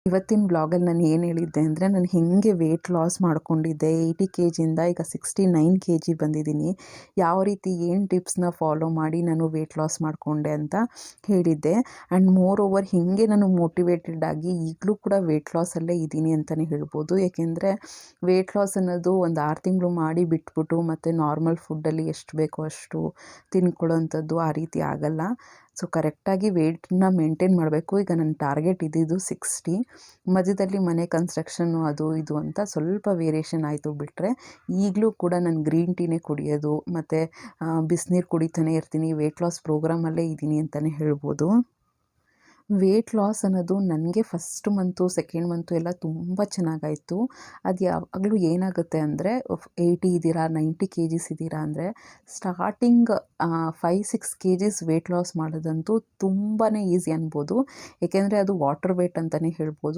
ಇವತ್ತಿನ ಬ್ಲಾಗಲ್ಲಿ ನಾನು ಏನು ಹೇಳಿದ್ದೆ ಅಂದರೆ, ನಾನು ಹೇಗೆ ವೆಯ್ಟ್ ಲಾಸ್ ಮಾಡ್ಕೊಂಡಿದ್ದೆ 80 ಕೆ ಜಿಯಿಂದ ಈಗ 69 ಕೆ ಜಿ ಬಂದಿದ್ದೀನಿ. ಯಾವ ರೀತಿ ಏನು ಟಿಪ್ಸ್ನ ಫಾಲೋ ಮಾಡಿ ನಾನು ವೆಯ್ಟ್ ಲಾಸ್ ಮಾಡಿಕೊಂಡೆ ಅಂತ ಹೇಳಿದ್ದೆ. ಆ್ಯಂಡ್ ಮೋರ್ ಓವರ್ ಹೇಗೆ ನಾನು ಮೋಟಿವೇಟೆಡ್ ಆಗಿ ಈಗಲೂ ಕೂಡ ವೆಯ್ಟ್ ಲಾಸಲ್ಲೇ ಇದ್ದೀನಿ ಅಂತಲೇ ಹೇಳ್ಬೋದು. ಏಕೆಂದರೆ ವೆಯ್ಟ್ ಲಾಸ್ ಅನ್ನೋದು ಒಂದು 6 ತಿಂಗಳು ಮಾಡಿ ಬಿಟ್ಬಿಟ್ಟು ಮತ್ತು ನಾರ್ಮಲ್ ಫುಡ್ಡಲ್ಲಿ ಎಷ್ಟು ಬೇಕೋ ಅಷ್ಟು ತಿನ್ಕೊಳ್ಳೋವಂಥದ್ದು ಆ ರೀತಿ ಆಗಲ್ಲ. ಸೊ ಕರೆಕ್ಟಾಗಿ ವೆಯ್ಟನ್ನ ಮೇಂಟೈನ್ ಮಾಡಬೇಕು. ಈಗ ನನ್ನ ಟಾರ್ಗೆಟ್ ಇದ್ದಿದ್ದು 60. ಮಧ್ಯದಲ್ಲಿ ಮನೆ ಕನ್ಸ್ಟ್ರಕ್ಷನ್ನು ಅದು ಇದು ಅಂತ ಸ್ವಲ್ಪ ವೇರಿಯೇಷನ್ ಆಯಿತು ಬಿಟ್ಟರೆ, ಈಗಲೂ ಕೂಡ ನಾನು ಗ್ರೀನ್ ಟೀನೇ ಕುಡಿಯೋದು ಮತ್ತು ಬಿಸಿನೀರು ಕುಡಿತಾನೆ ಇರ್ತೀನಿ. ವೆಯ್ಟ್ ಲಾಸ್ ಪ್ರೋಗ್ರಾಮಲ್ಲೇ ಇದ್ದೀನಿ ಅಂತಲೇ ಹೇಳ್ಬೋದು. ವೆಯ್ಟ್ ಲಾಸ್ ಅನ್ನೋದು ನನಗೆ ಫಸ್ಟ್ ಮಂತು ಸೆಕೆಂಡ್ ಮಂತು ಎಲ್ಲ ತುಂಬ ಚೆನ್ನಾಗಾಯಿತು. ಅದು ಯಾವಾಗಲೂ ಏನಾಗುತ್ತೆ ಅಂದರೆ 80 ಇದ್ದೀರಾ 90 ಕೆ ಜಿಸ್ ಇದ್ದೀರಾ ಅಂದರೆ starting 5-6 kgs weight loss ಮಾಡೋದಂತೂ ತುಂಬಾ ಈಸಿ ಅನ್ಬೋದು. ಏಕೆಂದರೆ ಅದು ವಾಟರ್ ವೇಟ್ ಅಂತಲೇ ಹೇಳ್ಬೋದು.